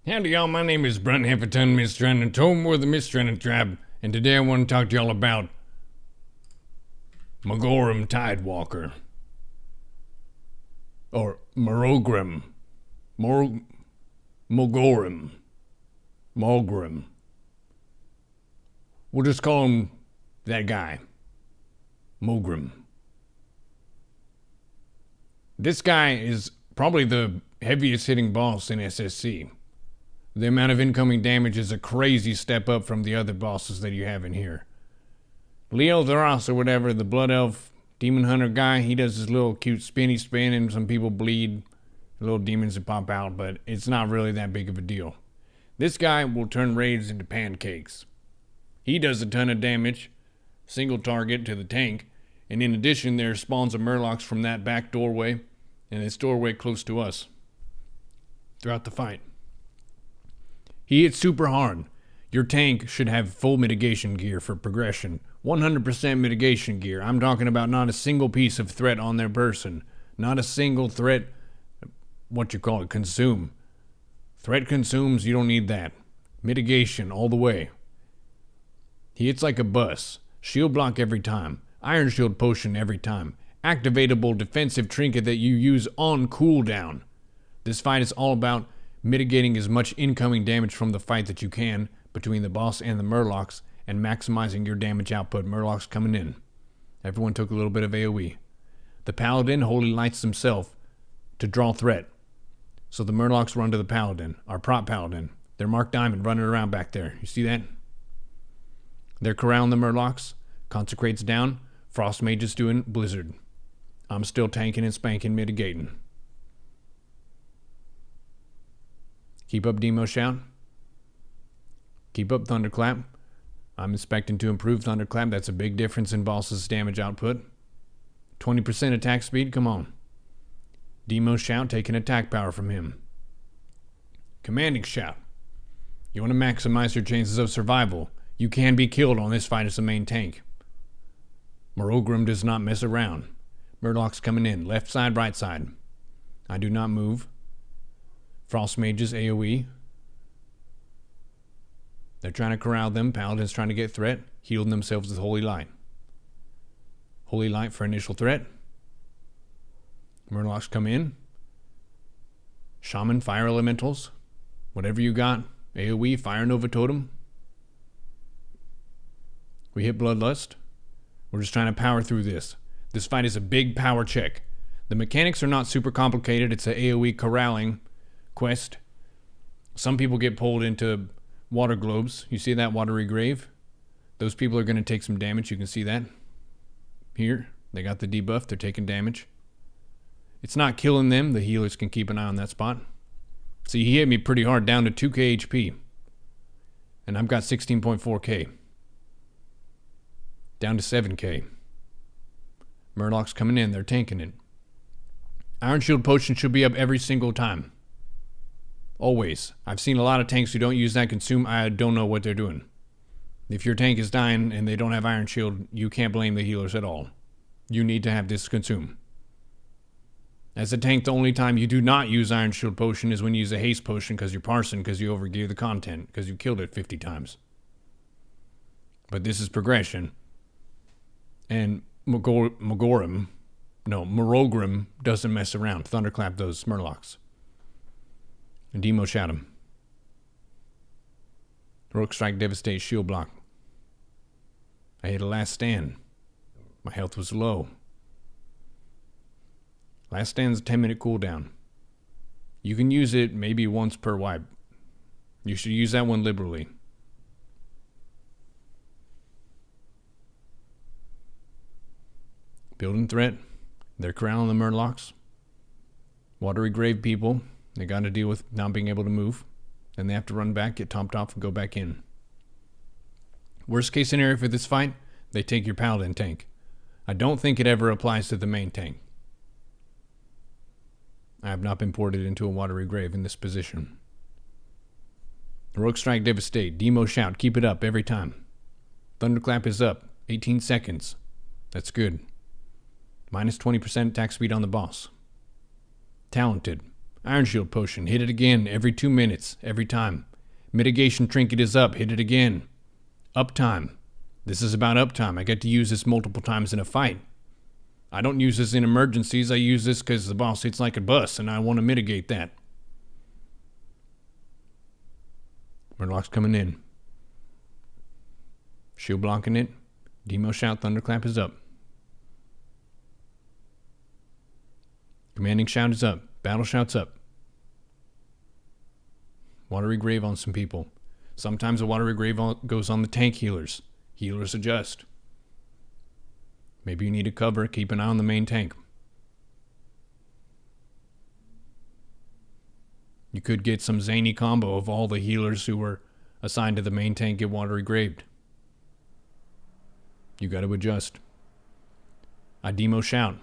Howdy y'all, my name is Brent Hefferton, Mistrannon Tome, we're the Mistrannon Tribe, and today I want to talk to y'all about Morogrim Tidewalker. Or Morogrim. Morogrim. We'll just call him that guy. Morogrim. This guy is probably the heaviest hitting boss in SSC. The amount of incoming damage is a crazy step up from the other bosses that you have in here. Leo Theros or whatever, the Blood Elf Demon Hunter guy, he does his little cute spinny spin and some people bleed. Little demons that pop out, but it's not really that big of a deal. This guy will turn raids into pancakes. He does a ton of damage, single target to the tank, and in addition there spawns a Murlocs from that back doorway and this doorway close to us throughout the fight. He hits super hard. Your tank should have full mitigation gear for progression. 100% mitigation gear. I'm talking about not a single piece of threat on their person. Not a single threat, consume. Threat consumes, you don't need that. Mitigation all the way. He hits like a bus. Shield block every time. Iron shield potion every time. Activatable defensive trinket that you use on cooldown. This fight is all about mitigating as much incoming damage from the fight that you can between the boss and the Murlocs and maximizing your damage output. Murlocs coming in. Everyone took a little bit of AoE. The Paladin holy lights himself to draw threat. So the Murlocs run to the Paladin, our prop Paladin. They're Mark Diamond running around back there. You see that? They're corralling the Murlocs. Consecrates down. Frost Mage is doing Blizzard. I'm still tanking and spanking, mitigating. Keep up Demo Shout. Keep up Thunderclap. I'm expecting to improve Thunderclap. That's a big difference in boss's damage output. 20% attack speed, come on. Demo Shout, taking attack power from him. Commanding Shout. You want to maximize your chances of survival. You can be killed on this fight as a main tank. Morogrim does not mess around. Murlocs coming in, left side, right side. I do not move. Frost Mages AoE. They're trying to corral them. Paladins trying to get threat. Healing themselves with Holy Light. Holy Light for initial threat. Murlocs come in. Shaman, Fire Elementals. Whatever you got. AoE, Fire Nova Totem. We hit Bloodlust. We're just trying to power through this. This fight is a big power check. The mechanics are not super complicated. It's a AoE corralling quest. Some people get pulled into water globes. You see that watery grave? Those people are going to take some damage. You can see that. Here, they got the debuff. They're taking damage. It's not killing them. The healers can keep an eye on that spot. See, he hit me pretty hard, down to 2k HP. And I've got 16.4k. Down to 7k. Murlocs coming in. They're tanking it. Iron Shield Potion should be up every single time. Always. I've seen a lot of tanks who don't use that consume. I don't know what they're doing. If your tank is dying and they don't have Iron Shield, you can't blame the healers at all. You need to have this consume. As a tank, the only time you do not use Iron Shield Potion is when you use a haste potion because you're parsing, because you overgear the content, because you killed it 50 times. But this is progression. And Morogrim doesn't mess around. Thunderclap those Murlocs. And Demo Shout him. Rook Strike, Devastate, Shield Block. I hit a Last Stand. My health was low. Last Stand's a 10-minute cooldown. You can use it maybe once per wipe. You should use that one liberally. Building threat. They're corralling the Murlocs. Watery Grave people. They got to deal with not being able to move. Then they have to run back, get topped off, and go back in. Worst case scenario for this fight, they take your Paladin tank. I don't think it ever applies to the main tank. I have not been ported into a watery grave in this position. Rogue Strike, Devastate, Demo Shout, keep it up every time. Thunderclap is up, 18 seconds. That's good. Minus 20% attack speed on the boss. Talented. Iron Shield potion. Hit it again every 2 minutes. Every time. Mitigation trinket is up. Hit it again. Uptime. This is about uptime. I get to use this multiple times in a fight. I don't use this in emergencies. I use this because the boss hits like a bus, and I want to mitigate that. Murloc's coming in. Shield blocking it. Demo shout, thunderclap is up. Commanding shout is up. Battle shout's up. Watery grave on some people. Sometimes a watery grave goes on the tank healers. Healers adjust. Maybe you need a cover. Keep an eye on the main tank. You could get some zany combo of all the healers who were assigned to the main tank get watery graved. You got to adjust. I demo shout.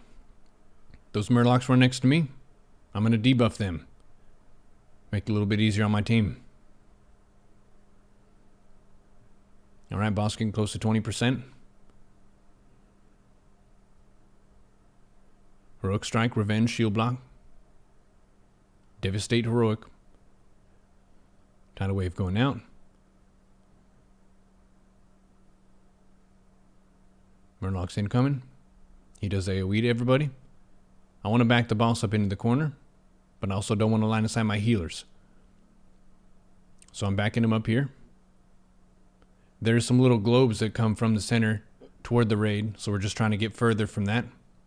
Those Murlocs were next to me. I'm going to debuff them. Make it a little bit easier on my team. Alright, boss getting close to 20%. Heroic Strike, Revenge, Shield Block. Devastate, Heroic. Tidal Wave going out. Murloc's incoming. He does AoE to everybody. I want to back the boss up into the corner, but I also don't want to line aside my healers. So I'm backing him up here. There's some little globes that come from the center toward the raid, so we're just trying to get further from that.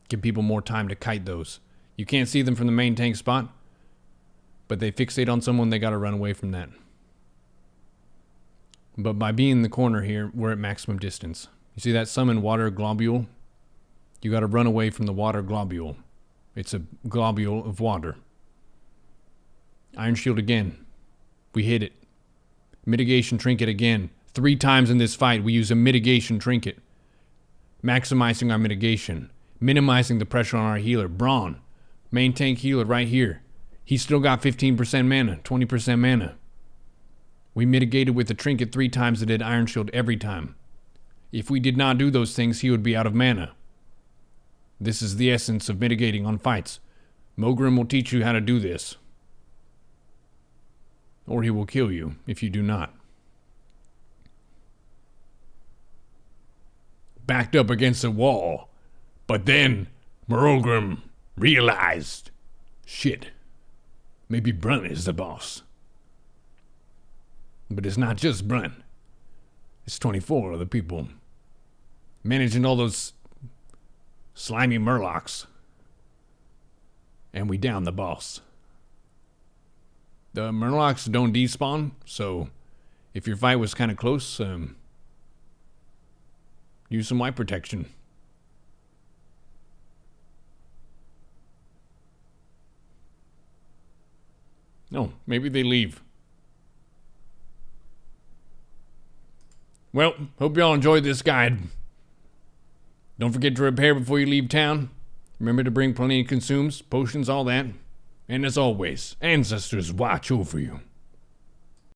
Give people more time to kite those. You can't see them from the main tank spot, but they fixate on someone, they gotta run away from that. But by being in the corner here, we're at maximum distance. You see that summon water globule? You gotta run away from the water globule. It's a globule of water. Iron Shield again. We hit it. Mitigation trinket again. 3 times in this fight we use a mitigation trinket. Maximizing our mitigation. Minimizing the pressure on our healer. Braun. Main tank healer right here. He's still got 15% mana. 20% mana. We mitigated with the trinket 3 times that did Iron Shield every time. If we did not do those things, he would be out of mana. This is the essence of mitigating on fights. Morogrim will teach you how to do this. Or he will kill you if you do not. Backed up against a wall. But then Morogrim realized, shit, maybe Brun is the boss. But it's not just Brun. It's 24 other people. Managing all those slimy Murlocs. And we down the boss. The Murlocs don't despawn, so if your fight was kind of close, use some white protection. No, maybe they leave. Well, hope y'all enjoyed this guide. Don't forget to repair before you leave town. Remember to bring plenty of consumes, potions, all that. And as always, ancestors watch over you.